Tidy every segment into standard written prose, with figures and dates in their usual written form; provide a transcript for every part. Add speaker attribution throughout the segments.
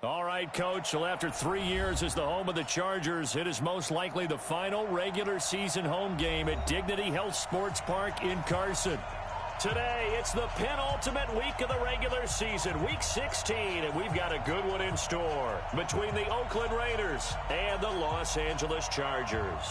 Speaker 1: All right, Coach. Well, after 3 years as the home of the Chargers, it is most likely the final regular season home game at Dignity Health Sports Park in Carson. Today, it's the penultimate week of the regular season, Week 16, and we've got a good one in store between the Oakland Raiders and the Los Angeles Chargers.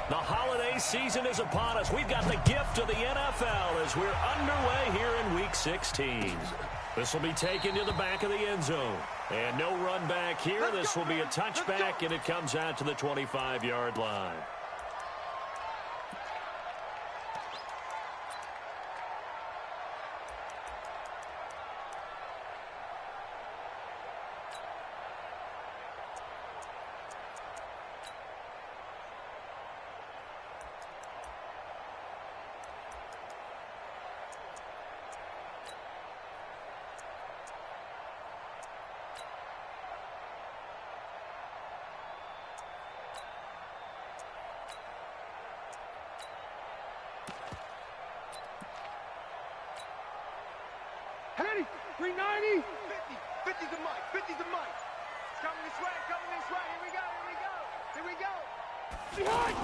Speaker 1: The holiday season is upon us. We've got the gift of the NFL as we're underway here in Week 16. This will be taken to the back of the end zone. And no run back here. This will be a touchback, and it comes out to the 25-yard line.
Speaker 2: Hey, 390. 50's a mic. 50's a mic. Coming this way. Coming this way. Here we go. Here we go. Here we go. Behind.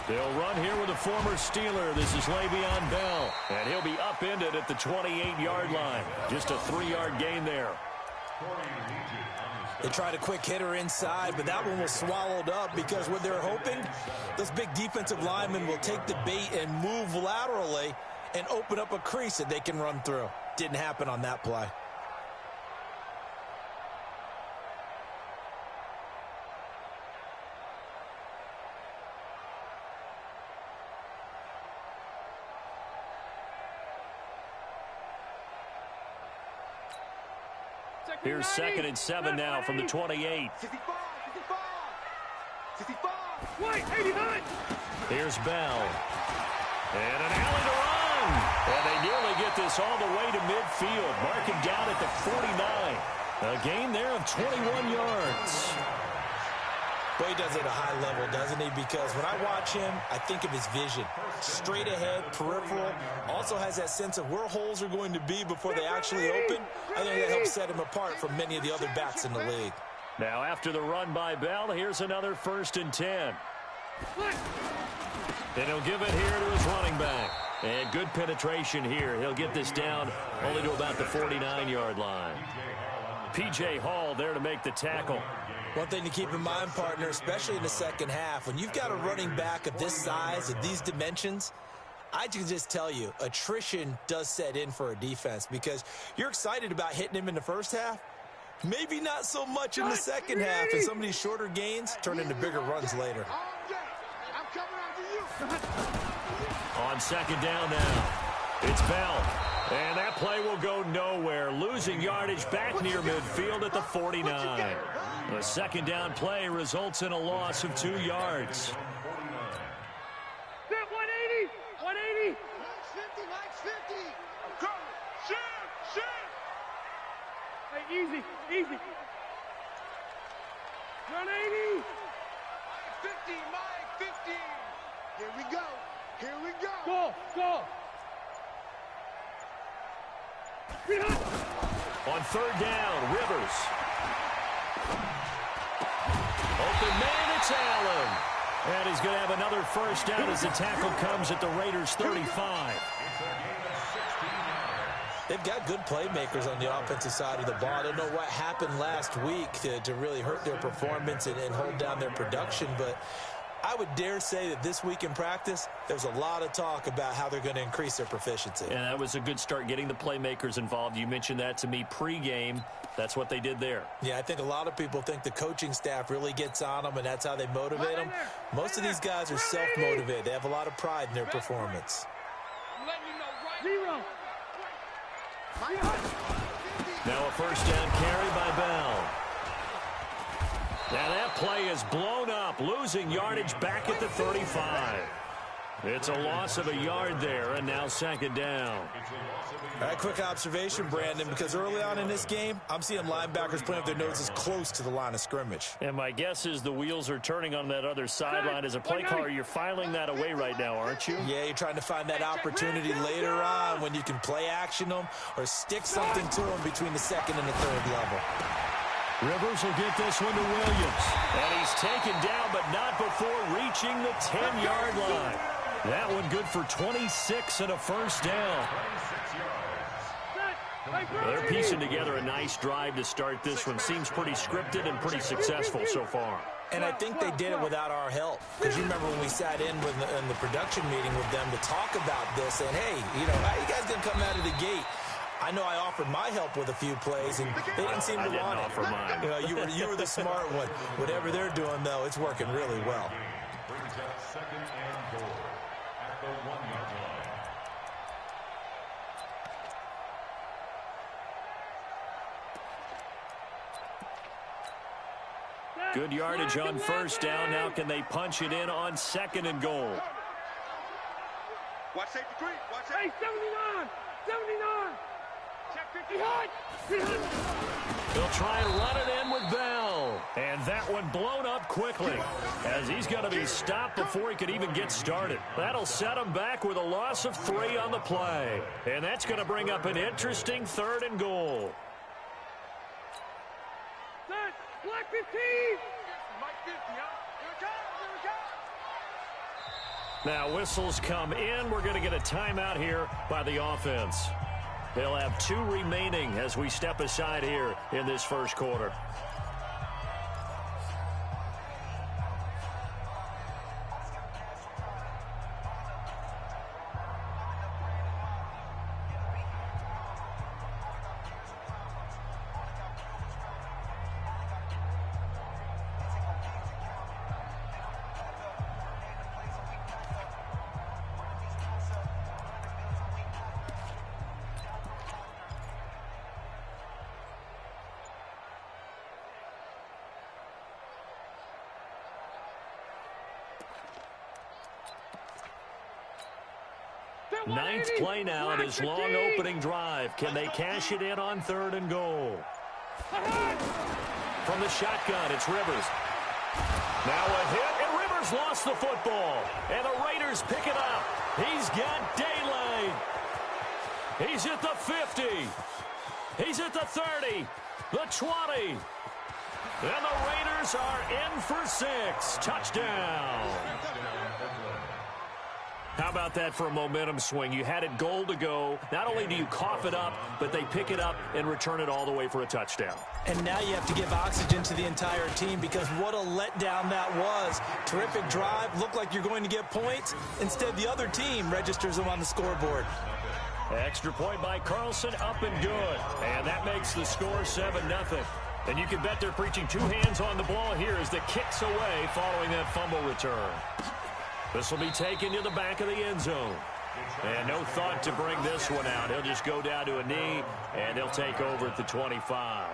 Speaker 1: They'll run here with a former Steeler. This is Le'Veon Bell, and he'll be upended at the 28-yard line. Just a 3-yard gain there.
Speaker 3: They tried a quick hitter inside, but that one was swallowed up because what they're hoping, those big defensive linemen will take the bait and move laterally and open up a crease that they can run through. Didn't happen on that play.
Speaker 1: Here's 2nd and 7 now from the 28.
Speaker 2: 65. 65. Wait, 89.
Speaker 1: Here's Bell. And an alley to run. And they nearly get this all the way to midfield. Mark him down at the 49. A gain there of 21 yards.
Speaker 3: Boy, he does it at a high level, doesn't he? Because when I watch him, I think of his vision. Straight ahead, peripheral. Also has that sense of where holes are going to be before they actually open. I think that helps set him apart from many of the other backs in the league.
Speaker 1: Now, after the run by Bell, here's another 1st and 10. And he'll give it here to his running back. And good penetration here. He'll get this down only to about the 49-yard line. P.J. Hall there to make the tackle.
Speaker 3: One thing to keep in mind, partner, especially in the second half, when you've got a running back of this size, of these dimensions, I can just tell you, attrition does set in for a defense because you're excited about hitting him in the first half. Maybe not so much in the second half, and some of these shorter gains turn into bigger runs later.
Speaker 1: On 2nd down now, it's Bell. And that play will go nowhere. Losing yardage back near midfield at the 49. A 2nd down play results in a loss of 2 yards.
Speaker 2: 180. 180. Max 50. Max 50. I'm coming. Shoot. Hey, easy. 180. Mike 50. Here we go. Go.
Speaker 1: On 3rd down, Rivers. Open man, it's Allen. And he's going to have another 1st down as the tackle comes at the Raiders' 35.
Speaker 3: They've got good playmakers on the offensive side of the ball. I don't know what happened last week to really hurt their performance and hold down their production, but I would dare say that this week in practice, there's a lot of talk about how they're going to increase their proficiency.
Speaker 1: And that was a good start getting the playmakers involved. You mentioned that to me pregame. That's what they did there.
Speaker 3: Yeah, I think a lot of people think the coaching staff really gets on them, and that's how they motivate them. Most of these guys are self-motivated. They have a lot of pride in their performance.
Speaker 2: I'm letting you know right. 0.
Speaker 1: Now a 1st down carry by Bell. Now that play is blown up, losing yardage back at the 35. It's a loss of a yard there, and now second down.
Speaker 3: All right, quick observation, Brandon, because early on in this game, I'm seeing linebackers putting up their noses close to the line of scrimmage.
Speaker 1: And my guess is the wheels are turning on that other sideline. As a play caller, you're filing that away right now, aren't you?
Speaker 3: Yeah, you're trying to find that opportunity later on when you can play action them or stick something to them between the second and the third level.
Speaker 1: Rivers will get this one to Williams. And he's taken down, but not before reaching the 10-yard line. That one good for 26 and a first down. They're piecing together a nice drive to start this one. Seems pretty scripted and pretty successful so far.
Speaker 3: And I think they did it without our help. Because you remember when we sat in the production meeting with them to talk about this, and hey, you know, how you guys going to come out of the gate? I know I offered my help with a few plays, and they didn't seem to want it.
Speaker 1: Offer mine.
Speaker 3: You know, you were the smart one. Whatever they're doing, though, it's working really well.
Speaker 4: Brings up second and goal at the 1-yard line.
Speaker 1: Good yardage on first down. Now can they punch it in on second and goal?
Speaker 2: Watch safety green. Watch safety. Hey, 79! 79! Check 50.
Speaker 1: They'll try and run it in with Bell. And that one blown up quickly as he's going to be stopped before he could even get started. That'll set him back with a loss of 3 on the play. And that's going to bring up an interesting third and goal.
Speaker 2: Set. Black 15. Mike 50, huh? Here it comes. Here it comes.
Speaker 1: Now whistles come in. We're going to get a timeout here by the offense. They'll have 2 remaining as we step aside here in this first quarter. Ninth play now in his long opening drive. Can they cash it in on third and goal? From the shotgun, it's Rivers. Now a hit, and Rivers lost the football. And the Raiders pick it up. He's got daylight. He's at the 50. He's at the 30. The 20. And the Raiders are in for 6. Touchdown. How about that for a momentum swing? You had it goal to go. Not only do you cough it up, but they pick it up and return it all the way for a touchdown.
Speaker 3: And now you have to give oxygen to the entire team because what a letdown that was. Terrific drive. Looked like you're going to get points. Instead, the other team registers them on the scoreboard.
Speaker 1: Extra point by Carlson, up and good. And that makes the score 7-0. And you can bet they're preaching 2 hands on the ball here as the kick's away following that fumble return. This will be taken to the back of the end zone. And no thought to bring this one out. He'll just go down to a knee, and they'll take over at the 25.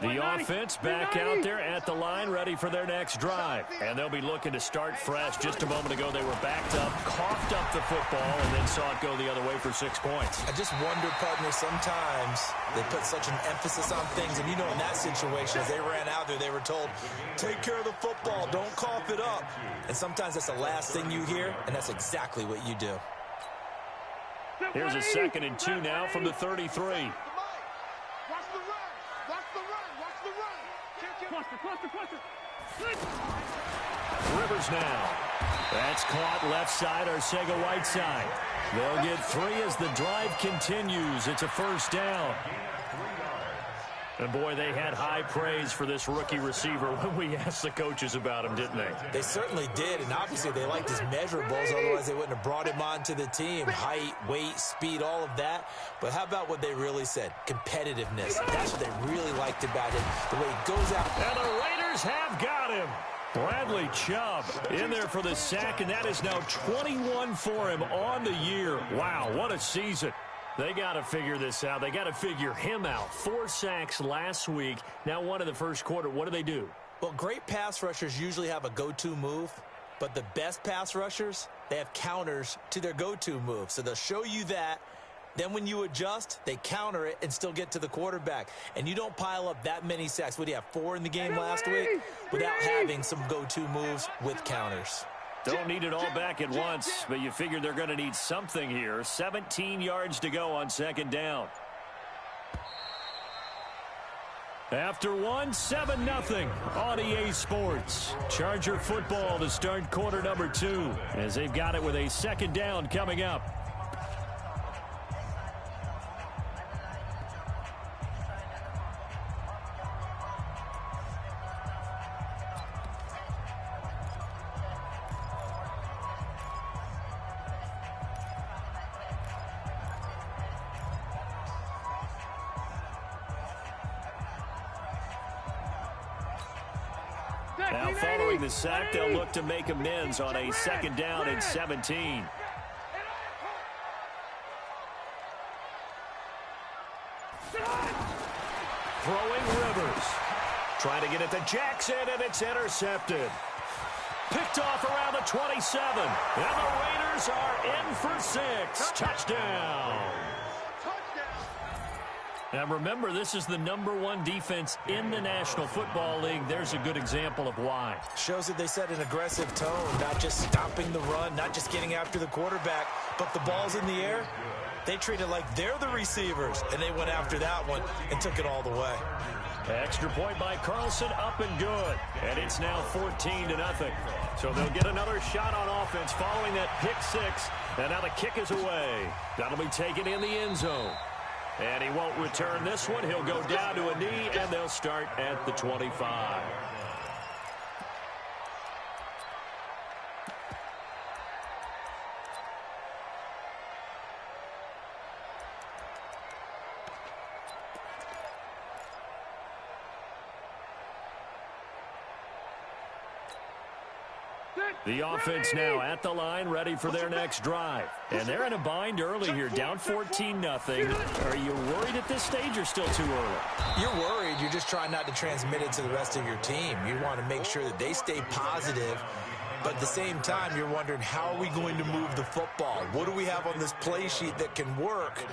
Speaker 1: The offense back out there at the line, ready for their next drive. And they'll be looking to start fresh. Just a moment ago, they were backed up, coughed up the football, and then saw it go the other way for 6 points.
Speaker 3: I just wonder, partner, sometimes they put such an emphasis on things. And, you know, in that situation, as they ran out there, they were told, take care of the football, don't cough it up. And sometimes that's the last thing you hear, and that's exactly what you do.
Speaker 1: Here's a 2nd and 2 now from the 33. Rivers now. That's caught left side, Arcega-Whiteside. They'll get 3 as the drive continues. It's a first down. And, boy, they had high praise for this rookie receiver when we asked the coaches about him, didn't they?
Speaker 3: They certainly did, and obviously they liked his measurables. Otherwise, they wouldn't have brought him onto the team. Height, weight, speed, all of that. But how about what they really said? Competitiveness. That's what they really liked about him, the way he goes out.
Speaker 1: And the Raiders have got him. Bradley Chubb in there for the sack, and that is now 21 for him on the year. Wow, what a season. They got to figure this out. They got to figure him out. 4 sacks last week. Now one in the first quarter. What do?
Speaker 3: Well, great pass rushers usually have a go-to move, but the best pass rushers, they have counters to their go-to move. So they'll show you that. Then when you adjust, they counter it and still get to the quarterback. And you don't pile up that many sacks. What do you have, 4 in the game last week? Without having some go-to moves with counters.
Speaker 1: Don't need it all back at once, but you figure they're going to need something here. 17 yards to go on second down. After 7-0 on EA Sports. Charger football to start quarter number 2 as they've got it with a second down coming up. Now following the sack, they'll look to make amends on a second down and 17. Throwing Rivers. Trying to get it to Jackson, and it's intercepted. Picked off around the 27. And the Raiders are in for 6. Touchdown. Now remember, this is the #1 defense in the National Football League. There's a good example of why.
Speaker 3: Shows that they set an aggressive tone, not just stopping the run, not just getting after the quarterback, but the ball's in the air. They treat it like they're the receivers, and they went after that one and took it all the way.
Speaker 1: Extra point by Carlson, up and good. And it's now 14-0. So they'll get another shot on offense following that pick 6. And now the kick is away. That'll be taken in the end zone. And he won't return this one. He'll go down to a knee, and they'll start at the 25. The offense now at the line, ready for their next drive. And they're in a bind early here, down 14-0. Are you worried at this stage or still too early?
Speaker 3: You're worried. You're just trying not to transmit it to the rest of your team. You want to make sure that they stay positive. But at the same time, you're wondering, how are we going to move the football? What do we have on this play sheet that can work?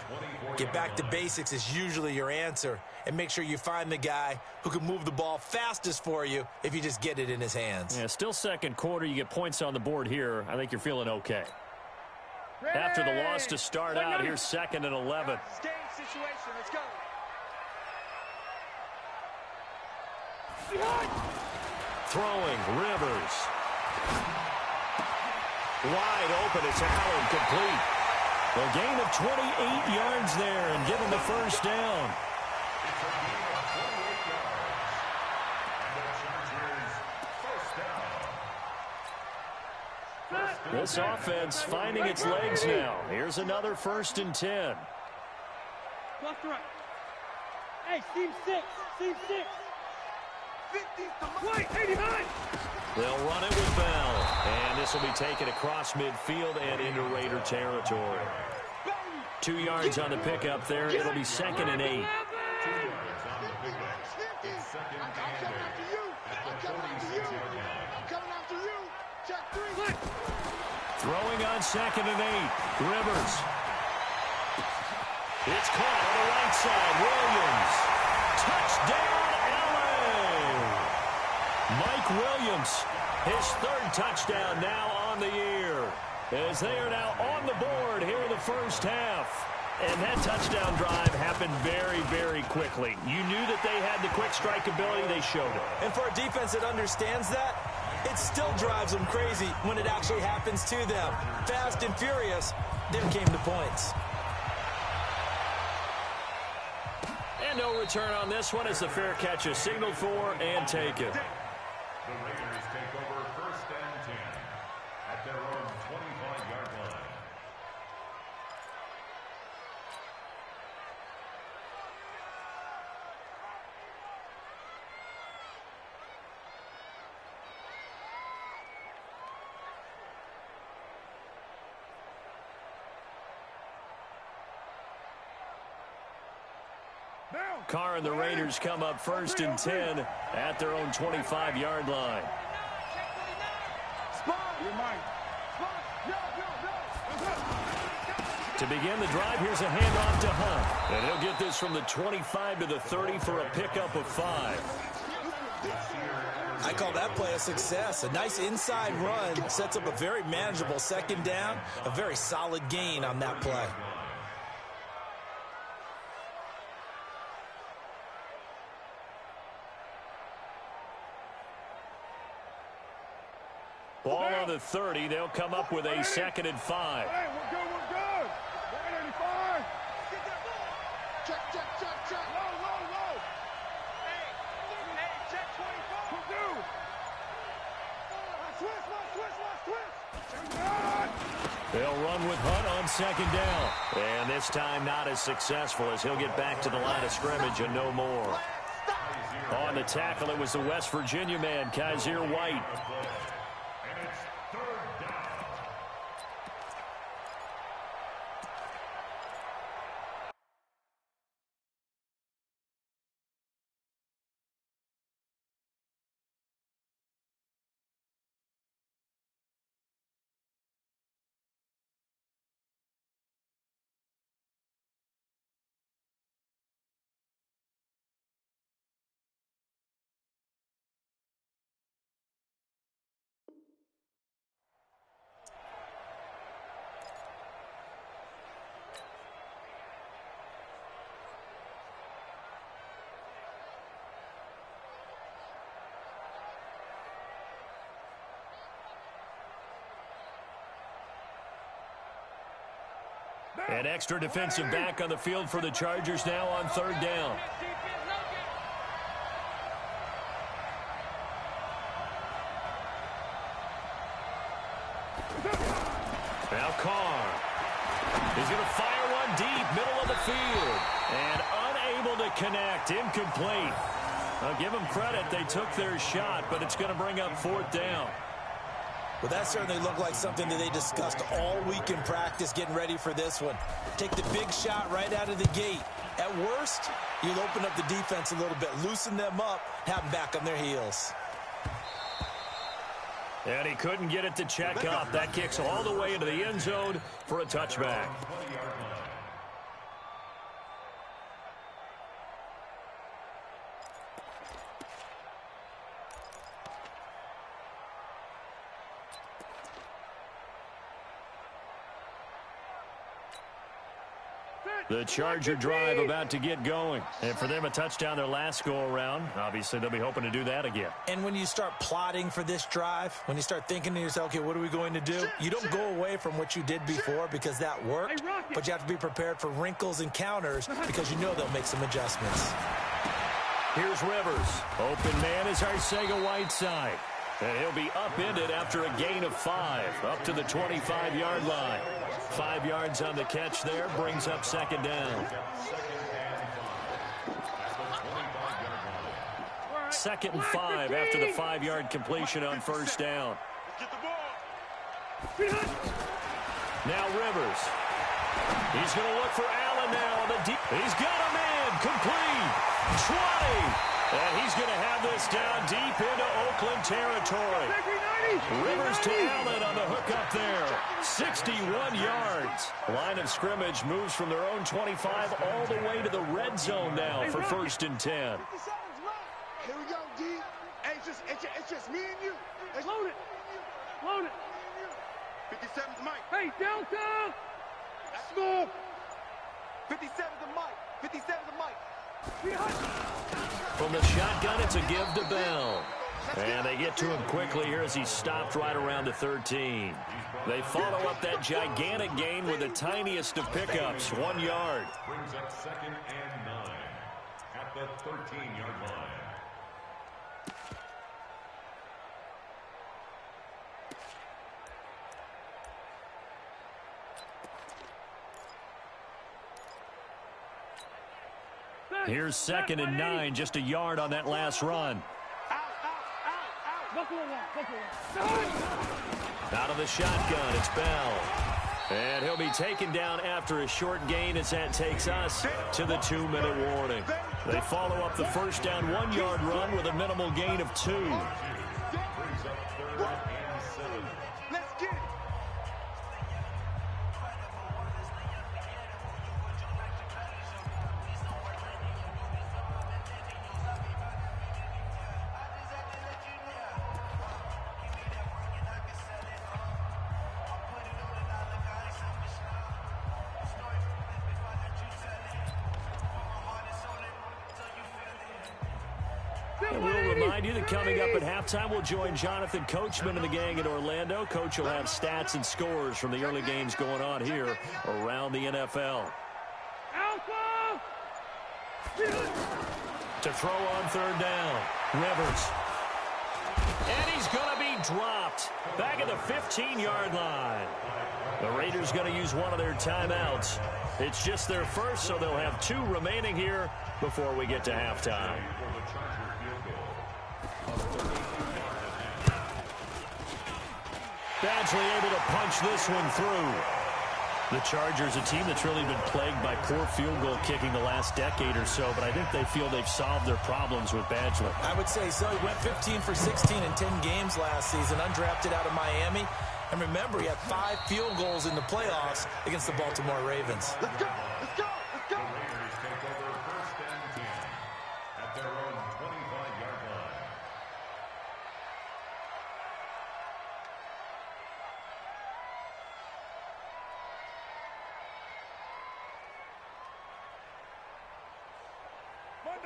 Speaker 3: Get back to basics is usually your answer. And make sure you find the guy who can move the ball fastest for you if you just get it in his hands.
Speaker 1: Yeah, still second quarter. You get points on the board here. I think you're feeling okay. After the loss to start out, here's 2nd and 11.
Speaker 2: Game situation. Let's go.
Speaker 1: Throwing, Rivers. Wide open, it's Allen, complete. A gain of 28 yards there and give him the first down. This offense finding its legs now. Here's another 1st and 10.
Speaker 2: Left right. Hey, seam 6. Seam 6. 50 to 89.
Speaker 1: They'll run it with Bell. And this will be taken across midfield and into Raider territory. 2 yards on the pickup there. It'll be 2nd and 8. Throwing on 2nd and 8. Rivers. It's caught on the right side. Williams. Touchdown, LA. Mike Williams, his 3rd touchdown now on the year. As they are now on the board here in the first half. And that touchdown drive happened very, very quickly. You knew that they had the quick strike ability. They showed it.
Speaker 3: And for a defense that understands that, it still drives them crazy when it actually happens to them. Fast and furious, then came the points.
Speaker 1: And no return on this one as the fair catch is signaled for and taken.
Speaker 4: The Raiders take over 1st and 10 at their own 25-yard line.
Speaker 1: Carr and the Raiders come up 1st and 10 at their own 25-yard line. To begin the drive, here's a handoff to Hunt. And he'll get this from the 25 to the 30 for a pickup of 5.
Speaker 3: I call that play a success. A nice inside run sets up a very manageable 2nd down. A very solid gain on that play.
Speaker 1: Ball on the 30. They'll come up with a 2nd and 5.
Speaker 2: Hey, we're good. 185. Check. Low. Hey, check 24. We're Switch.
Speaker 1: They'll run with Hunt on 2nd down. And this time not as successful as he'll get back to the line of scrimmage and no more. On the tackle, it was the West Virginia man, Kaiser White. An extra defensive back on the field for the Chargers now on 3rd down. Now Carr. He's going to fire one deep, middle of the field. And unable to connect, incomplete. I'll give them credit. They took their shot, but it's going to bring up 4th down.
Speaker 3: Well, that certainly looked like something that they discussed all week in practice getting ready for this one. Take the big shot right out of the gate. At worst, you'll open up the defense a little bit, loosen them up, have them back on their heels.
Speaker 1: And he couldn't get it to check up. That kicks all the way into the end zone for a touchback. The Charger drive about to get going. And for them, a touchdown their last go-around. Obviously, they'll be hoping to do that again.
Speaker 3: And when you start plotting for this drive, when you start thinking to yourself, okay, what are we going to do? You don't go away from what you did before because that worked, but you have to be prepared for wrinkles and counters because you know they'll make some adjustments.
Speaker 1: Here's Rivers. Open man is Arcega-Whiteside. And he'll be upended after a gain of 5, up to the 25-yard line. 5 yards on the catch there, brings up 2nd down. 2nd and 5 after the 5-yard completion on 1st down. Now Rivers. He's going to look for Allen now on the deep. He's got a man, complete. 20. And he's going to have this down deep into Oakland territory. Rivers to Allen on the hook up there. 61 yards. Line of scrimmage moves from their own 25 all the way to the red zone now for 1st and 10.
Speaker 2: Here we go, D. Hey, it's just me and you. Hey, load it. 57's Mike. Hey, Delta. Score. 57's Mike. 57's Mike.
Speaker 1: From the shotgun, it's a give to Bell. And they get to him quickly here as he stopped right around the 13. They follow up that gigantic gain with the tiniest of pickups, 1 yard.
Speaker 4: Brings up 2nd and 9. the 13-yard line.
Speaker 1: Here's 2nd and 9, just a yard on that last run. Out of the shotgun, it's Bell. And he'll be taken down after a short gain as that takes us to the 2-minute warning. They follow up the first down 1-yard run with a minimal gain of 2.
Speaker 4: Brings up 3rd and 7.
Speaker 2: Let's get it.
Speaker 1: And we'll remind you that coming up at halftime, we'll join Jonathan Coachman and the gang in Orlando. Coach will have stats and scores from the early games going on here around the NFL. To throw on 3rd down, Rivers. And he's going to be dropped back at the 15-yard line. The Raiders going to use one of their timeouts. It's just their first, so they'll have 2 remaining here before we get to halftime. Badgley able to punch this one through. The Chargers, a team that's really been plagued by poor field goal kicking the last decade or so, but I think they feel they've solved their problems with Badgley.
Speaker 3: I would say so. He went 15 for 16 in 10 games last season, undrafted out of Miami. And remember, he had 5 field goals in the playoffs against the Baltimore Ravens.
Speaker 2: Let's go. Let's go. Let's go.
Speaker 4: The Raiders take over 1st and 10 at their own 25-yard line.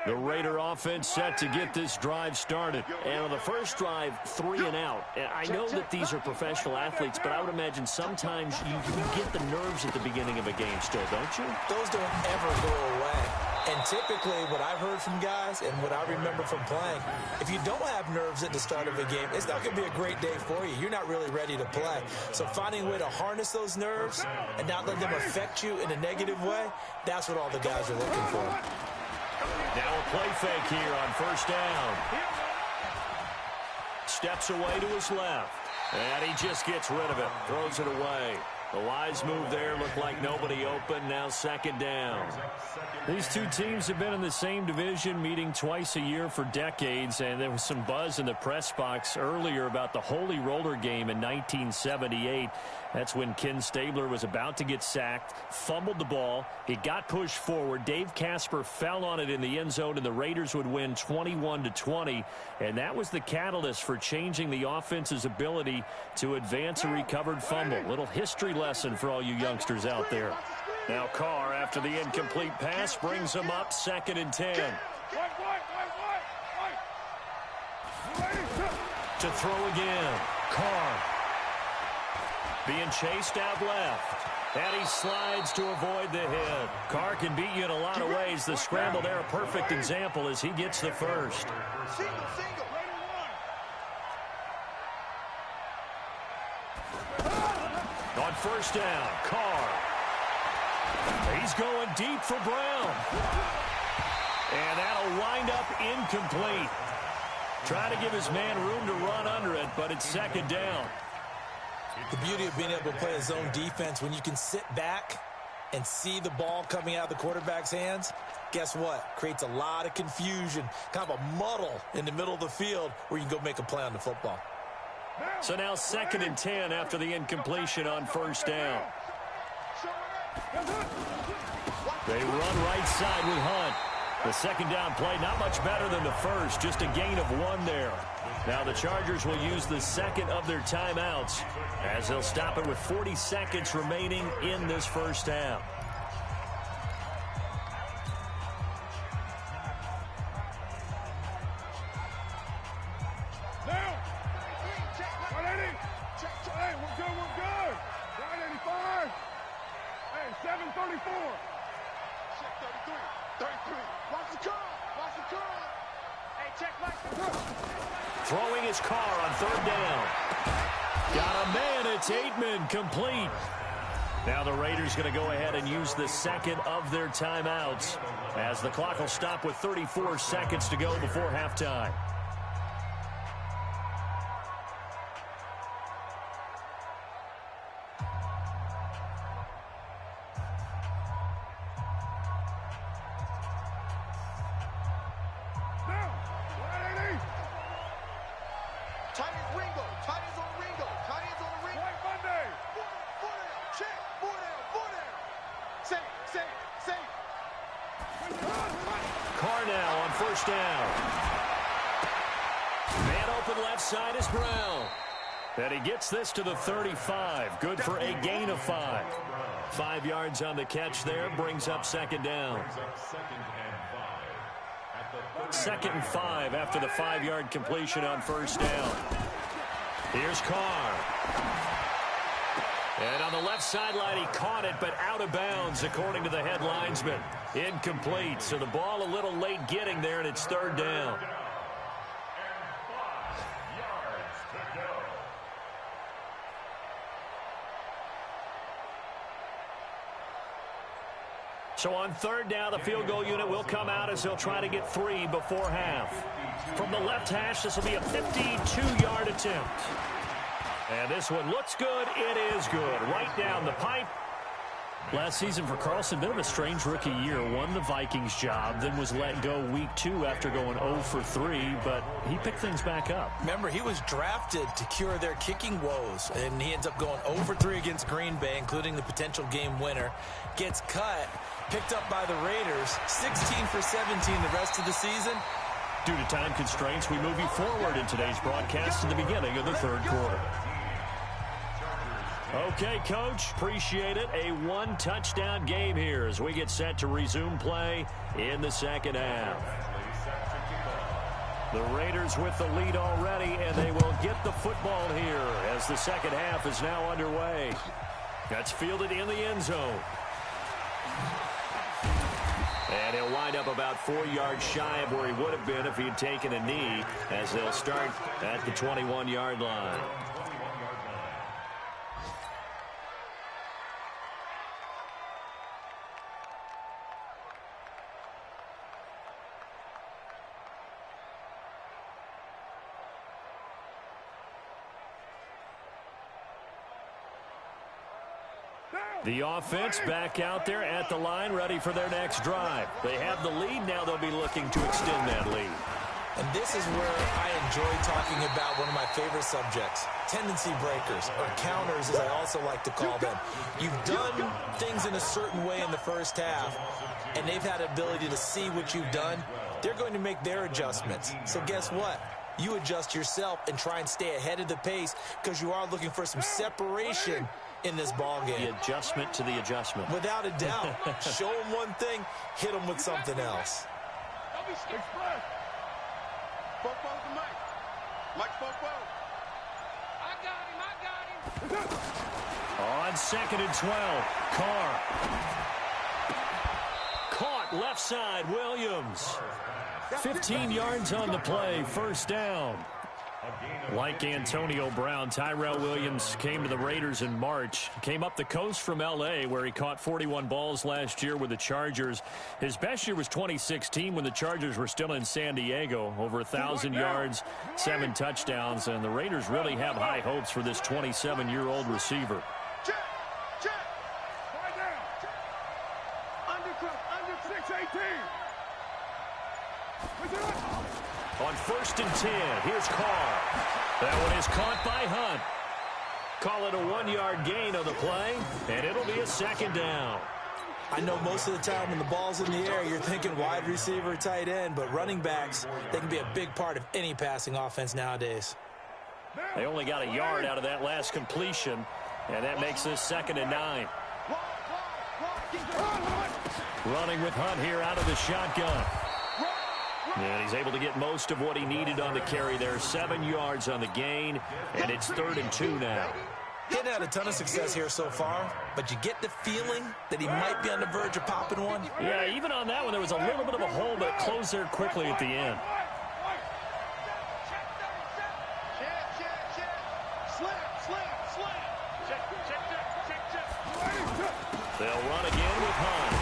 Speaker 1: The Raider offense set to get this drive started. And on the first drive, 3 and out. And I know that these are professional athletes, but I would imagine sometimes you get the nerves at the beginning of a game still, don't you?
Speaker 3: Those don't ever go away. And typically what I've heard from guys and what I remember from playing, if you don't have nerves at the start of a game, it's not going to be a great day for you. You're not really ready to play. So finding a way to harness those nerves and not let them affect you in a negative way, that's what all the guys are looking for.
Speaker 1: Now a play fake here on 1st down. Steps away to his left. And he just gets rid of it. Throws it away. The wise move there. Looked like nobody open. Now 2nd down. These two teams have been in the same division, meeting twice a year for decades. And there was some buzz in the press box earlier about the Holy Roller game in 1978. That's when Ken Stabler was about to get sacked, fumbled the ball. It got pushed forward. Dave Casper fell on it in the end zone, and the Raiders would win 21-20. And that was the catalyst for changing the offense's ability to advance a recovered fumble. Little history lesson for all you youngsters out there. Now Carr, after the incomplete pass, brings him up 2nd and 10. To throw again. Carr. Being chased out left. And he slides to avoid the hit. Carr can beat you in a lot of ways. The scramble there, a perfect example as he gets the first. On 1st down, Carr. He's going deep for Brown. And that'll wind up incomplete. Try to give his man room to run under it, but it's 2nd down.
Speaker 3: The beauty of being able to play a zone defense, when you can sit back and see the ball coming out of the quarterback's hands, guess what? Creates a lot of confusion, kind of a muddle in the middle of the field where you can go make a play on the football.
Speaker 1: So now 2nd and 10 after the incompletion on 1st down. They run right side with Hunt. The 2nd down play, not much better than the first, just a gain of 1 there. Now the Chargers will use the 2nd of their timeouts as they'll stop it with 40 seconds remaining in this first half.
Speaker 2: Hey, we're good. 985. Hey, 734. Check 33. 33. Watch the car.
Speaker 1: Throwing his car on third down. Got a man. It's Aitman, complete. Now the Raiders going to go ahead and use the second of their timeouts as the clock will stop with 34 seconds to go before halftime. And he gets this to the 35. Good for a gain of 5. 5 yards on the catch there. Brings up second down. Second and 5 after the 5-yard completion on first down. Here's Carr. And on the left sideline, he caught it, but out of bounds, according to the head linesman. Incomplete. So the ball a little late getting there, and it's third down. So on third down, the field goal unit will come out as they'll try to get 3 before half. From the left hash, this will be a 52-yard attempt. And this one looks good. It is good. Right down the pipe. Last season for Carlson, bit of a strange rookie year. Won the Vikings job, then was let go week 2 after going 0 for 3, but he picked things back up.
Speaker 3: Remember, he was drafted to cure their kicking woes, and he ends up going 0 for 3 against Green Bay, including the potential game winner. Gets cut, picked up by the Raiders, 16 for 17 the rest of the season.
Speaker 1: Due to time constraints, we move you forward in today's broadcast to the beginning of the third quarter. Okay, Coach, appreciate it. A 1-touchdown game here as we get set to resume play in the second half. The Raiders with the lead already, and they will get the football here as the second half is now underway. That's fielded in the end zone. And he'll wind up about 4 yards shy of where he would have been if he had taken a knee, as they'll start at the 21-yard line. The offense back out there at the line, ready for their next drive. They have the lead. Now they'll be looking to extend that lead.
Speaker 3: And this is where I enjoy talking about one of my favorite subjects, tendency breakers, or counters, as I also like to call them. You've done things in a certain way in the first half, and they've had the ability to see what you've done. They're going to make their adjustments. So guess what? You adjust yourself and try and stay ahead of the pace because you are looking for some separation in this ball game.
Speaker 1: The adjustment to the adjustment.
Speaker 3: Without a doubt. Show them one thing, hit them with something else.
Speaker 2: Don't be scared. Football's the mic. Mike football. I got him.
Speaker 1: On second and 12, Carr. Caught left side, Williams. 15 yards on the play, first down. Like Antonio Brown, Tyrell Williams came to the Raiders in March. Came up the coast from L.A., where he caught 41 balls last year with the Chargers. His best year was 2016 when the Chargers were still in San Diego. Over 1,000 yards, 7 touchdowns, and the Raiders really have high hopes for this 27-year-old receiver.
Speaker 2: Check. Right down. Under 618.
Speaker 1: On first and 10, here's Carr. That one is caught by Hunt. Call it a 1-yard gain on the play, and it'll be a second down.
Speaker 3: I know most of the time when the ball's in the air, you're thinking wide receiver, tight end, but running backs, they can be a big part of any passing offense nowadays.
Speaker 1: They only got a yard out of that last completion, and that makes this second and 9. Running with Hunt here out of the shotgun. And he's able to get most of what he needed on the carry there. 7 yards on the gain, and it's 3rd and 2 now.
Speaker 3: He hasn't had a ton of success here so far, but you get the feeling that he might be on the verge of popping one.
Speaker 1: Yeah, even on that one, there was a little bit of a hole, but it closed there quickly at the end. They'll run again with Hunt.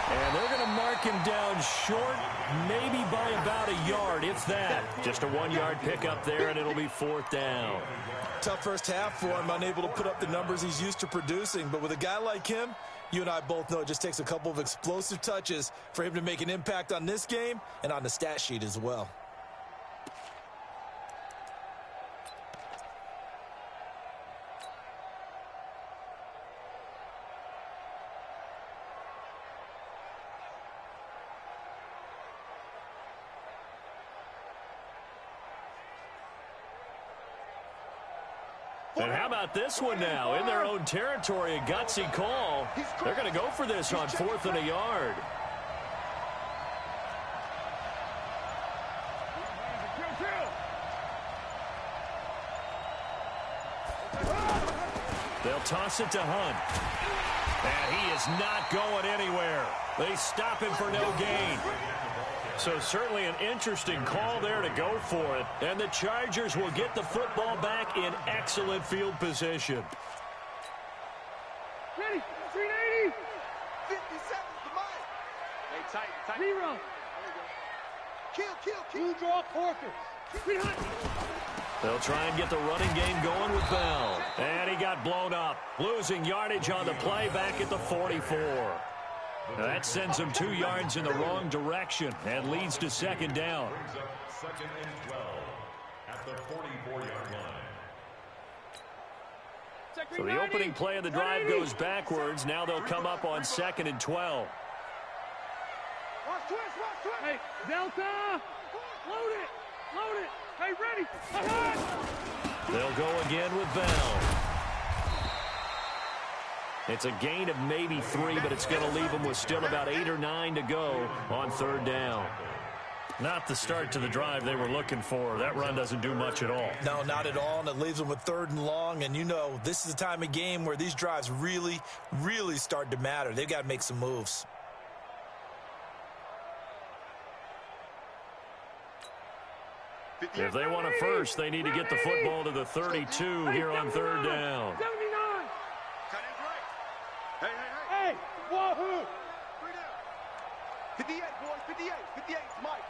Speaker 1: And they're going to mark him down short, maybe by about a yard, if that. Just a 1-yard pickup there, and it'll be 4th down.
Speaker 3: Tough first half for him, unable to put up the numbers he's used to producing. But with a guy like him, you and I both know it just takes a couple of explosive touches for him to make an impact on this game and on the stat sheet as well.
Speaker 1: And how about this one now? In their own territory, a gutsy call. They're going to go for this on 4th and a yard. They'll toss it to Hunt. And he is not going anywhere. They stop him for no gain. So certainly an interesting call there to go for it. And the Chargers will get the football back in excellent field position.
Speaker 2: Ready, 380. 57 to mine. Hey, tight. Zero. Kill. Blue draw quarters.
Speaker 1: They'll try and get the running game going with Bell. And he got blown up. Losing yardage on the play back at the 44. That sends him 2 yards in the wrong direction and leads to 2nd down.
Speaker 4: Brings up 2nd and 12 at the 44-yard line.
Speaker 1: So the opening play of the drive goes backwards. Now they'll come up on 2nd and 12.
Speaker 2: Watch twist. Hey, Delta. Load it. Hey, ready.
Speaker 1: They'll go again with Bell. It's a gain of maybe 3, but it's going to leave them with still about 8 or 9 to go on 3rd down. Not the start to the drive they were looking for. That run doesn't do much at all.
Speaker 3: No, not at all, and it leaves them with 3rd and long. And you know, this is the time of game where these drives really, really start to matter. They've got to make some moves.
Speaker 1: If they want a first, they need to get the football to the 32 here on 3rd down.
Speaker 2: 79. Hey, wahoo. 58, boys, 58. 58, Mike.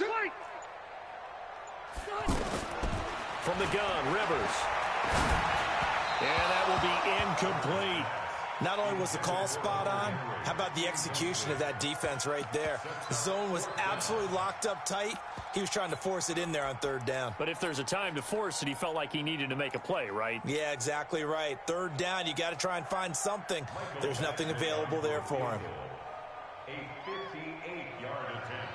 Speaker 2: Mike.
Speaker 1: From the gun, Rivers. And that will be incomplete.
Speaker 3: Not only was the call spot on, how about the execution of that defense right there? The zone was absolutely locked up tight. He was trying to force it in there on 3rd down.
Speaker 1: But if there's a time to force it, he felt like he needed to make a play, right?
Speaker 3: Yeah, exactly right. 3rd down, you got to try and find something. There's nothing available there for him.
Speaker 4: A 58-yard attempt.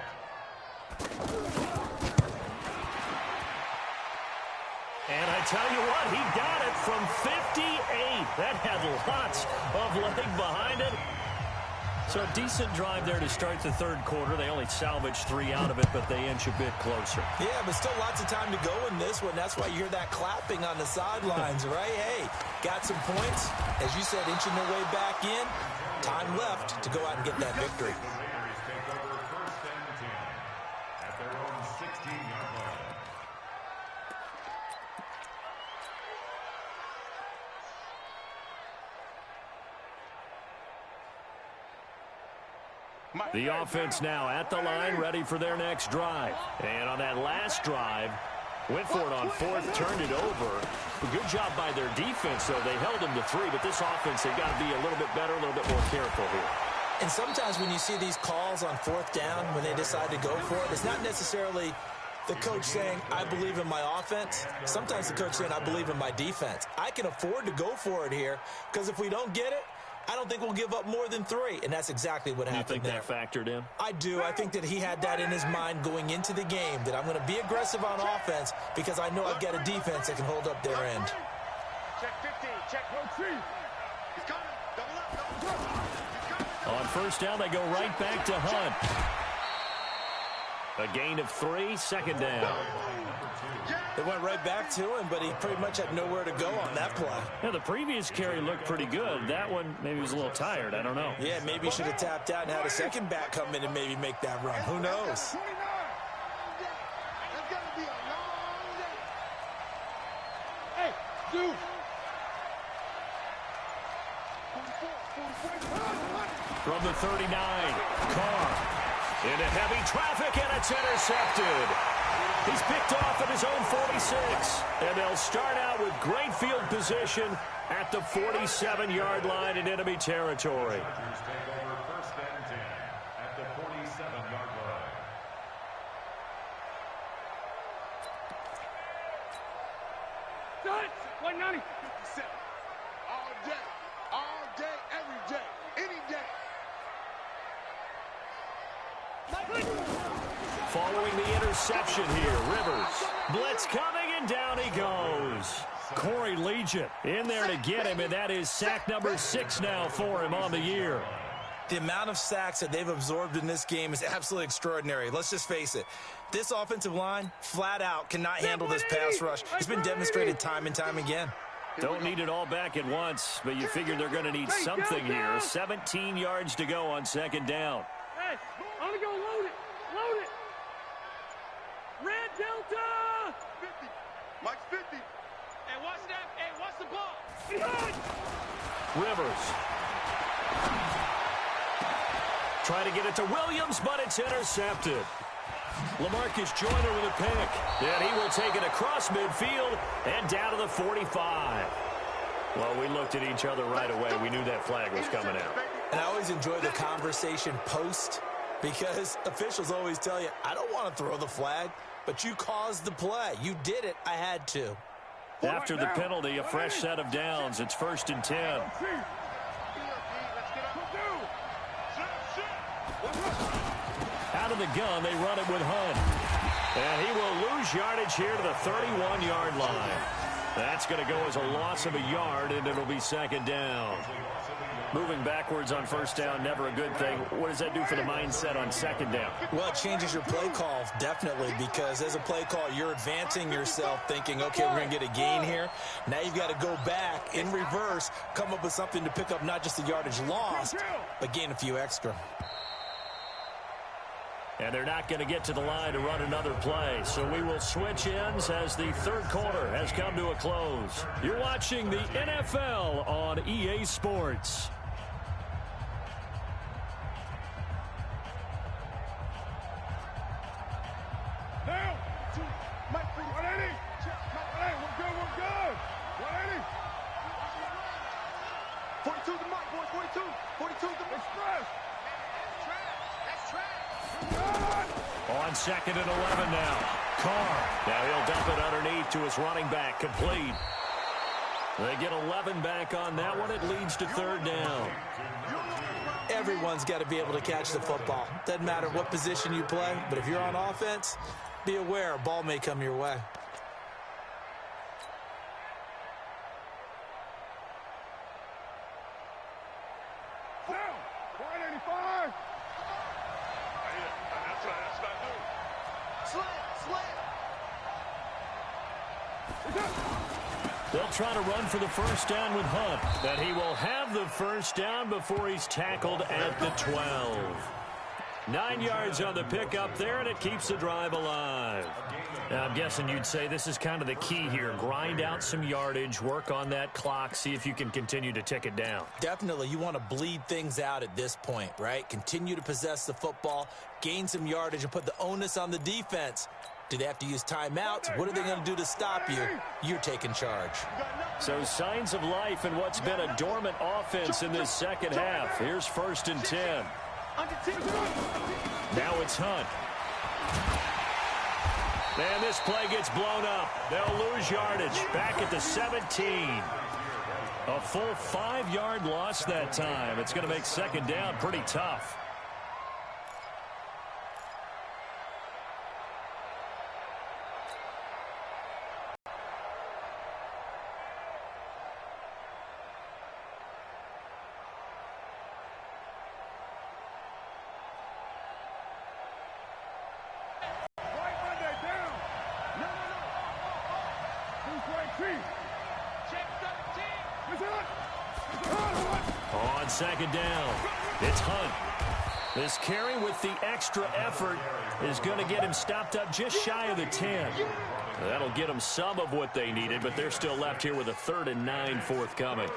Speaker 1: And I tell you what, he got it from 58. That had lots of leg behind it. So a decent drive there to start the 3rd quarter. They only salvaged 3 out of it, but they inch a bit closer.
Speaker 3: Yeah, but still lots of time to go in this one. That's why you hear that clapping on the sidelines, right? Hey, got some points. As you said, inching their way back in. Time left to go out and get that victory.
Speaker 4: The Raiders take over 1st and 10 at their own 16-yard line.
Speaker 1: The offense now at the line, ready for their next drive. And on that last drive, went for it on 4th, turned it over. A good job by their defense, though. They held them to 3, but this offense, they've got to be a little bit better, a little bit more careful here.
Speaker 3: And sometimes when you see these calls on 4th down, when they decide to go for it, it's not necessarily the coach saying, I believe in my offense. Sometimes the coach saying, I believe in my defense. I can afford to go for it here, because if we don't get it, I don't think we'll give up more than 3, and that's exactly what happened there.
Speaker 1: You think that factored in?
Speaker 3: I do. I think that he had that in his mind going into the game, that I'm going to be aggressive on offense because I know I've got a defense that can hold up their end.
Speaker 2: Check 15, check 3. He's coming. Double up.
Speaker 1: On 1st down, they go right back to Hunt. A gain of 3, second down.
Speaker 3: They went right back to him, but he pretty much had nowhere to go on that play.
Speaker 1: Yeah, the previous carry looked pretty good. That one, maybe he was a little tired. I don't know.
Speaker 3: Yeah, maybe he should have tapped out and had a second back come in and maybe make that run. Who knows?
Speaker 1: From the 39, Carr into heavy traffic, and it's intercepted. He's picked off at his own 46, and they'll start out with great field position at the 47-yard line in enemy territory.
Speaker 4: Take over first and 10 at the 47-yard line.
Speaker 2: Done. 190. 57. All day, every day, any day.
Speaker 1: Following the interception here, Rivers. Blitz coming, and down he goes. Corey Legion in there to get him, and that is sack number 6 now for him on the year.
Speaker 3: The amount of sacks that they've absorbed in this game is absolutely extraordinary. Let's just face it. This offensive line, flat out, cannot handle this pass rush. It's been demonstrated time and time again.
Speaker 1: Don't need it all back at once, but you figure they're going to need something here. 17 yards to go on second down.
Speaker 2: Hey, I'm going to go load it. Load it. Red Delta. 50. Mike's 50. Hey, watch that. Hey, watch the ball. Behind.
Speaker 1: Rivers. Trying to get it to Williams, but it's intercepted. LaMarcus Joyner with a pick. And he will take it across midfield and down to the 45. Well, we looked at each other right away. We knew that flag was coming out.
Speaker 3: And I always enjoy the conversation post because officials always tell you, I don't want to throw the flag, but you caused the play. You did it. I had to.
Speaker 1: After the penalty, a fresh set of downs. It's 1st and 10. Out of the gun, they run it with Hunt. And he will lose yardage here to the 31-yard line. That's going to go as a loss of a yard, and it'll be second down. Moving backwards on first down, never a good thing. What does that do for the mindset on second down?
Speaker 3: Well, it changes your play call, definitely, because as a play call, you're advancing yourself thinking, okay, we're going to get a gain here. Now you've got to go back in reverse, come up with something to pick up not just the yardage lost, but gain a few extra.
Speaker 1: And they're not going to get to the line to run another play. So we will switch ends as the third quarter has come to a close. You're watching the NFL on EA Sports.
Speaker 2: Now, Mike, 180. Hey, we're good. 180. 42 to Mike, boys, 42. 42 to Express. That's trash.
Speaker 1: On 2nd and 11 now. Carr. Now he'll dump it underneath to his running back. Complete. They get 11 back on that one. It leads to third down.
Speaker 3: Everyone's got to be able to catch the football. Doesn't matter what position you play, but if you're on offense, be aware a ball may come your way.
Speaker 2: Down. 185. That's what I do.
Speaker 1: They'll try to run for the first down with Hunt. But he will have the first down before he's tackled at the 12. 9 yards on the pickup there, and it keeps the drive alive. Now, I'm guessing you'd say this is kind of the key here. Grind out some yardage, work on that clock, see if you can continue to tick it down.
Speaker 3: Definitely, you want to bleed things out at this point, right? Continue to possess the football, gain some yardage, and put the onus on the defense. Do they have to use timeouts? What are they going to do to stop you? You're taking charge.
Speaker 1: So signs of life in what's been a dormant offense in this second half. Here's 1st and 10. Now it's Hunt. And this play gets blown up. They'll lose yardage. Back at the 17. A full 5-yard loss that time. It's going to make second down pretty tough. on second down. It's Hunt. This carry with the extra effort is going to get him stopped up just shy of the 10. That'll get them some of what they needed, but they're still left here with a 3rd and 9 forthcoming.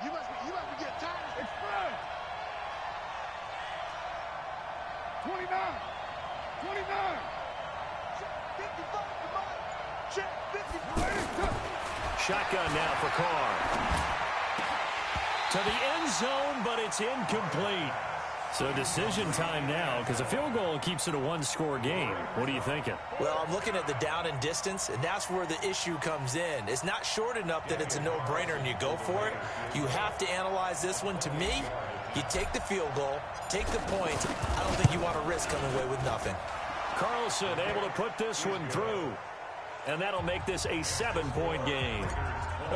Speaker 2: You must be getting tired. Express. 29. 29. Check 55. Come on. Check 55.
Speaker 1: Shotgun now for Carr. To the end zone, but it's incomplete. So decision time now, because a field goal keeps it a one-score game. What are you thinking?
Speaker 3: Well, I'm looking at the down and distance, and that's where the issue comes in. It's not short enough that it's a no-brainer and you go for it. You have to analyze this one. To me, you take the field goal, take the points. I don't think you want to risk coming away with nothing.
Speaker 1: Carlson able to put this one through, and that'll make this a 7-point game.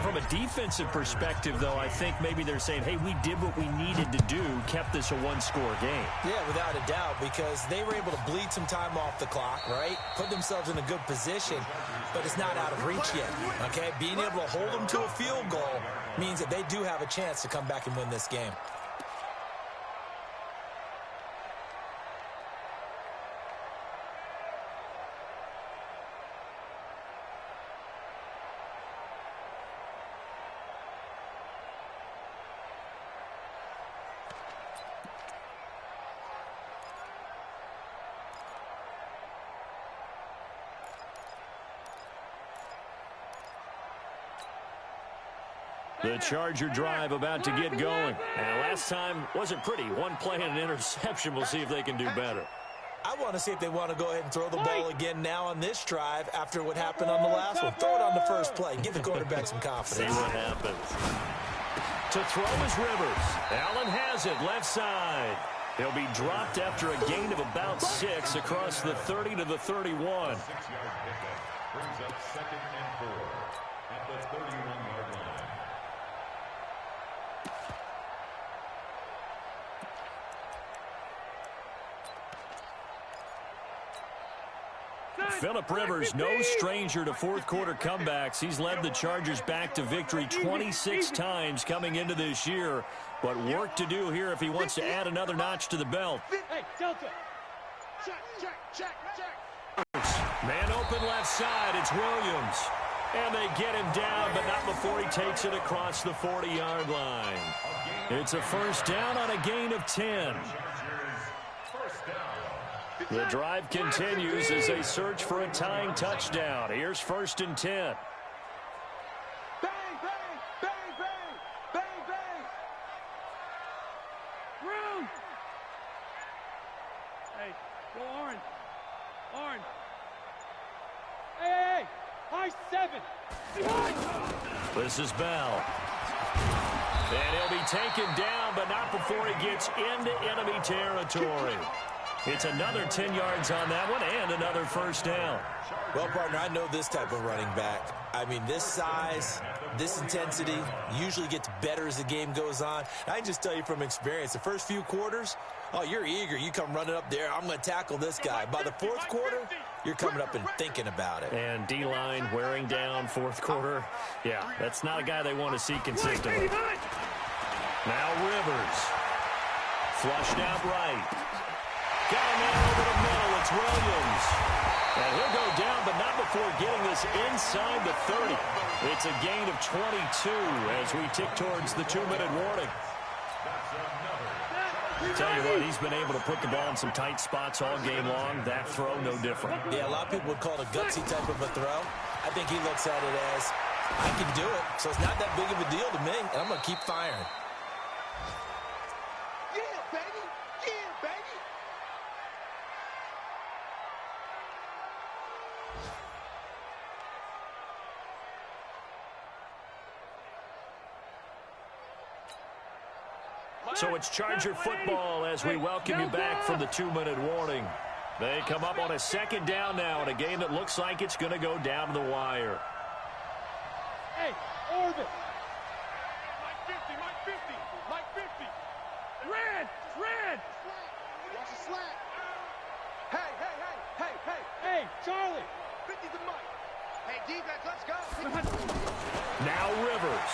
Speaker 1: From a defensive perspective, though, I think maybe they're saying, hey, we did what we needed to do, kept this a one-score game.
Speaker 3: Yeah, without a doubt, because they were able to bleed some time off the clock, right? Put themselves in a good position, but it's not out of reach yet, okay? Being able to hold them to a field goal means that they do have a chance to come back and win this game.
Speaker 1: The Charger drive about to get going. And last time wasn't pretty. One play and an interception. We'll see if they can do better.
Speaker 3: I want to see if they want to go ahead and throw the ball again now on this drive after what happened on the last one. Throw it on the first play. Give the quarterback some confidence.
Speaker 1: See what happens. To throw is Rivers. Allen has it left side. He'll be dropped after a gain of about 6 across the 30 to the 31.
Speaker 4: 6-yard pickup brings up 2nd and 4 at the 31-yard line.
Speaker 1: Phillip Rivers, no stranger to fourth-quarter comebacks. He's led the Chargers back to victory 26 times coming into this year. But work to do here if he wants to add another notch to the belt.
Speaker 2: Hey, Delta. Check.
Speaker 1: Man open left side. It's Williams. And they get him down, but not before he takes it across the 40-yard line. It's a first down on a gain of 10. The drive continues as they search for a tying touchdown. Here's 1st and 10.
Speaker 2: Bang, bang, bang, bang, bang, bang. Room. Hey, go orange. Orange. Hey, high 7. Behind.
Speaker 1: This is Bell. And he'll be taken down, but not before he gets into enemy territory. It's another 10 yards on that one and another first down.
Speaker 3: Well, partner, I know this type of running back. I mean, this size, this intensity usually gets better as the game goes on. I can just tell you from experience, the first few quarters, oh, you're eager. You come running up there. I'm going to tackle this guy. By the fourth quarter, you're coming up and thinking about it.
Speaker 1: And D-line wearing down fourth quarter. Yeah, that's not a guy they want to see consistently. Now Rivers. Flushed out right. Got a man over the middle. It's Williams. And he'll go down, but not before getting this inside the 30. It's a gain of 22 as we tick towards the 2-minute warning. Tell you what, he's been able to put the ball in some tight spots all game long. That throw, no different.
Speaker 3: Yeah, a lot of people would call it a gutsy type of a throw. I think he looks at it as, I can do it, so it's not that big of a deal to me, and I'm going to keep firing.
Speaker 2: Yeah, baby. Yeah, baby.
Speaker 1: So it's Charger football as we welcome you back from the 2-minute warning. They come up on a 2nd down now in a game that looks like it's going to go down to the wire.
Speaker 2: Hey, orbit. Mike 50, Mike 50, Mike 50. Red, red. Watch the slack. Hey, hey, hey, hey, hey. Hey, Charlie. 50's the Mike. Hey, defense, let's go.
Speaker 1: Now Rivers.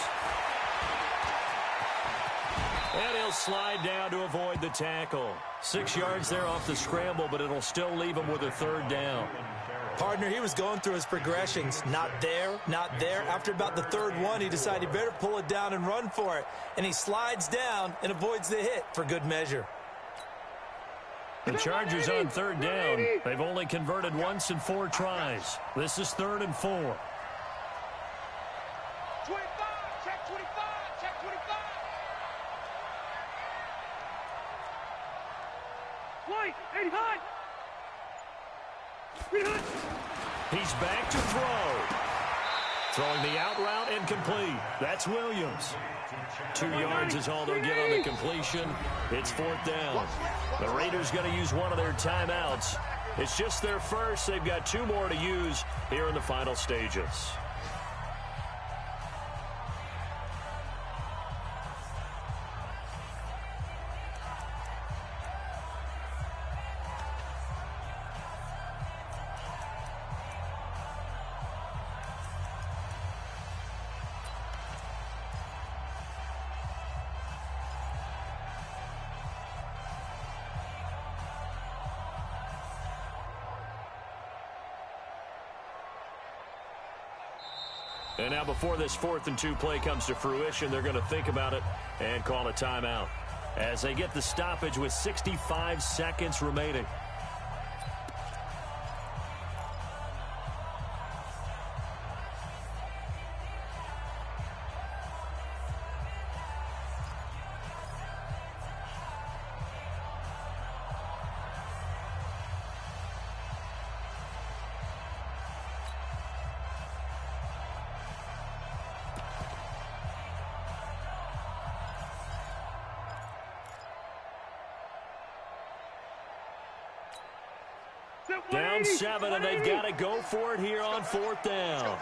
Speaker 1: And he'll slide down to avoid the tackle. 6 yards there off the scramble, but it'll still leave him with a third down.
Speaker 3: Partner, he was going through his progressions. Not there, not there. After about the third one, he decided he better pull it down and run for it. And he slides down and avoids the hit for good measure.
Speaker 1: The Chargers on third down. They've only converted once in 4 tries. This is 3rd and 4.
Speaker 2: 25, check 25, check 25. White, 80 high.
Speaker 1: He's back to throw. Throwing the out route and complete. That's Williams. 2 yards is all they'll get on the completion. It's 4th down. The Raiders going to use one of their timeouts. It's just their first. They've got 2 more to use here in the final stages. And now before this 4th and 2 play comes to fruition, they're going to think about it and call a timeout as they get the stoppage with 65 seconds remaining. Down 7, and they've got to go for it here on 4th down.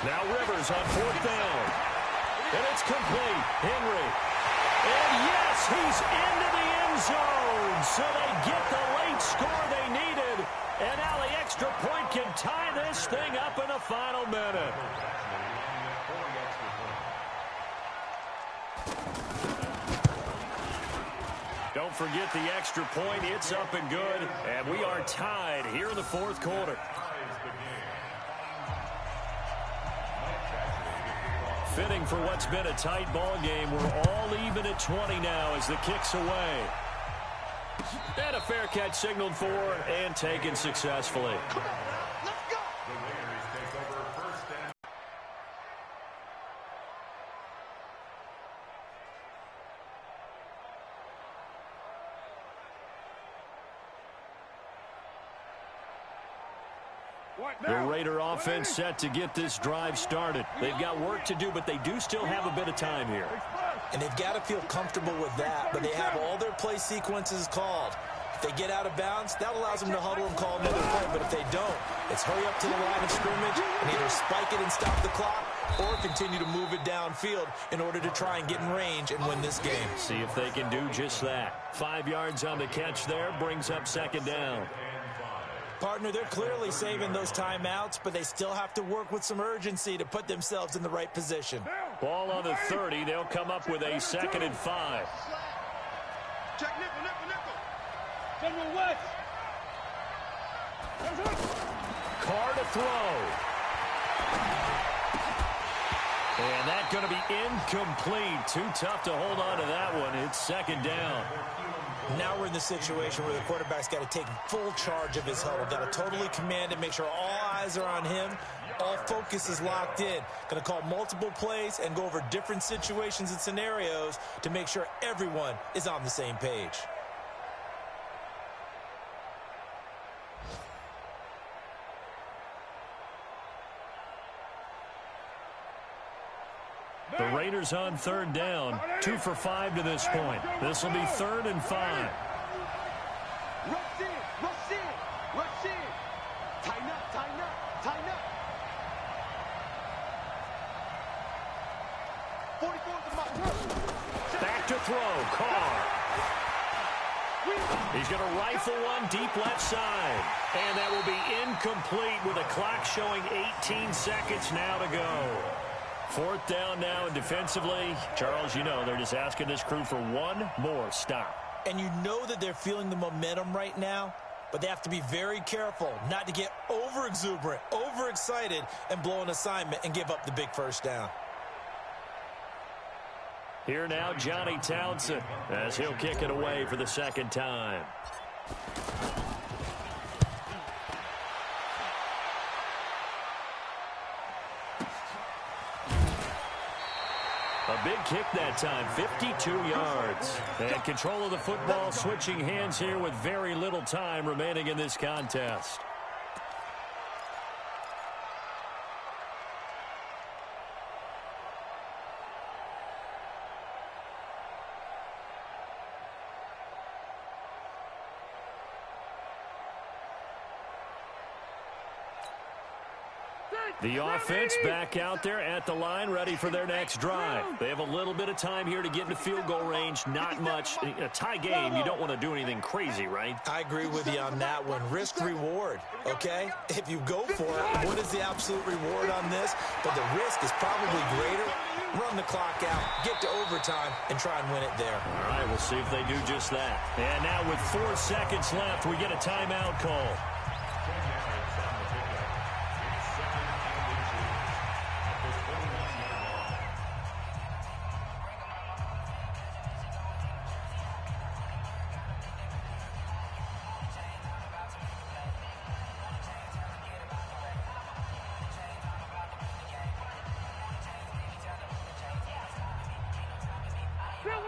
Speaker 1: Now Rivers on 4th down. And it's complete. Henry. And yes, he's into the end zone. So they get the late score they needed. And now the extra point can tie this thing up in the final minute. Don't forget the extra point. It's up and good. And we are tied here in the 4th quarter. Fitting for what's been a tight ball game. We're all even at 20 now as the kick's away. And a fair catch signaled for and taken successfully. The Raider offense set to get this drive started. They've got work to do, but they do still have a bit of time here.
Speaker 3: And they've got to feel comfortable with that, but they have all their play sequences called. If they get out of bounds, that allows them to huddle and call another play, but if they don't, it's hurry up to the line of scrimmage and either spike it and stop the clock or continue to move it downfield in order to try and get in range and win this game.
Speaker 1: See if they can do just that. 5 yards on the catch there brings up 2nd down.
Speaker 3: Partner, they're clearly saving those timeouts, but they still have to work with some urgency to put themselves in the right position.
Speaker 1: Ball on the 30. They'll come up with a 2nd and 5.
Speaker 2: Check nickel, nickel, nickel. General West.
Speaker 1: Carr to throw. And that's going to be incomplete. Too tough to hold on to that one. It's 2nd down.
Speaker 3: Now we're in the situation where the quarterback's got to take full charge of his huddle. Got to totally command it, make sure all eyes are on him. All focus is locked in. Going to call multiple plays and go over different situations and scenarios to make sure everyone is on the same page.
Speaker 1: The Raiders on 3rd down. 2 for 5 to this point. This will be 3rd and 5.
Speaker 2: Rush in, rush in, rush in. Tighten up, tighten up, tighten up.
Speaker 1: Back to throw. Carr. He's going to rifle one deep left side. And that will be incomplete with a clock showing 18 seconds now to go. Fourth down now, and defensively, Charles, you know, they're just asking this crew for one more stop.
Speaker 3: And you know that they're feeling the momentum right now, but they have to be very careful not to get over-exuberant, over-excited, and blow an assignment and give up the big first down.
Speaker 1: Here now, Johnny Townsend, as he'll kick it away for the second time. A big kick that time, 52 yards. And control of the football switching hands here with very little time remaining in this contest. The offense back out there at the line, ready for their next drive. They have a little bit of time here to get into field goal range, not much. In a tie game, you don't want to do anything crazy, right? I agree with you on that one. Risk-reward, okay? If you go for it, what is the absolute reward on this? But the risk is probably greater. Run the clock out, get to overtime, and try and win it there. All right, we'll see if they do just that. And now with 4 seconds left, we get a timeout call.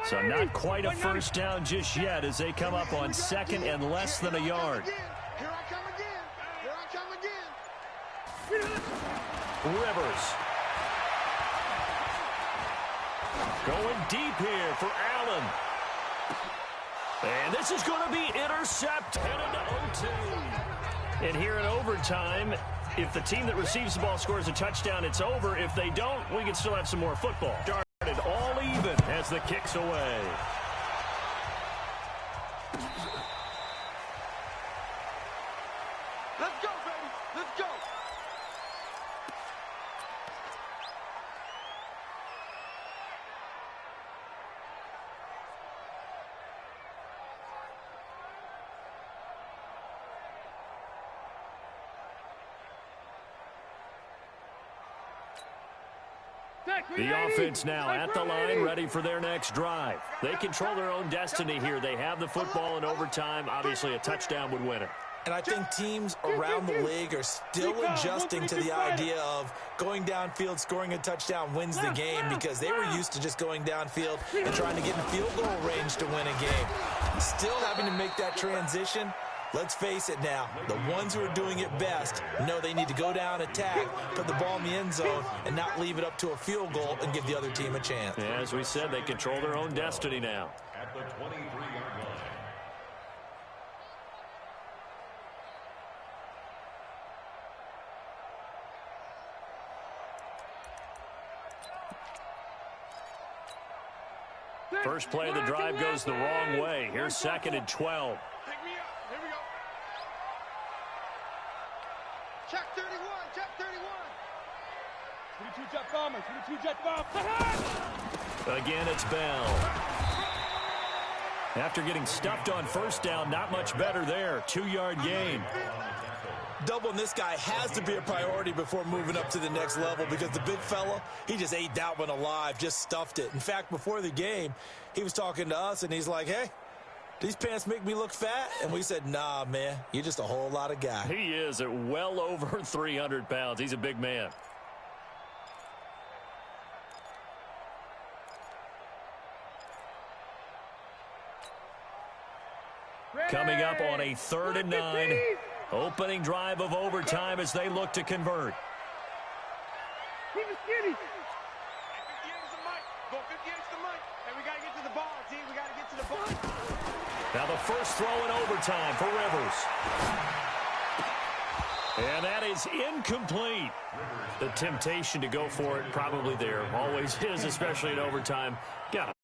Speaker 1: So not quite a first down just yet as they come up on second and less than a yard.
Speaker 2: Here I come again. Here I come again.
Speaker 1: Rivers. Going deep here for Allen. And this is going to be intercepted into OT. And here in overtime, if the team that receives the ball scores a touchdown, it's over. If they don't, we can still have some more football. All even as the kick's away.
Speaker 2: Let's go, baby. Let's go.
Speaker 1: The offense now at the line, ready for their next drive. They control their own destiny here. They have the football in overtime. Obviously, a touchdown would win it.
Speaker 3: And I think teams around the league are still adjusting to the idea of going downfield, scoring a touchdown wins the game, because they were used to just going downfield and trying to get in field goal range to win a game. Still having to make that transition. Let's face it now, the ones who are doing it best know they need to go down, attack, put the ball in the end zone, and not leave it up to a field goal and give the other team a chance.
Speaker 1: As we said, they control their own destiny now.
Speaker 4: At the 23-yard line.
Speaker 1: First play of the drive goes the wrong way. Here's second and 12.
Speaker 2: Pick me up. Here we go. Check 31. Check 31. 22 jet bomber. 22 jet bomber.
Speaker 1: Again, it's Bell. After getting stuffed on first down, not much better there. 2-yard gain.
Speaker 3: Doubling this guy has to be a priority before moving up to the next level, because the big fella, he just ate that one alive, just stuffed it. In fact, before the game, he was talking to us, and he's like, hey, these pants make me look fat? And we said, nah, man, you're just a whole lot of guy.
Speaker 1: He is at well over 300 pounds. He's a big man. Coming up on a 3rd and 9. Opening drive of overtime as they look to convert.
Speaker 2: Keep it skinny. 58 is the mic. Go 58 is the mic. And we got to get to the ball, team. We got to get to the ball.
Speaker 1: Now the first throw in overtime for Rivers. And that is incomplete. The temptation to go for it probably there. Always is, especially in overtime. Got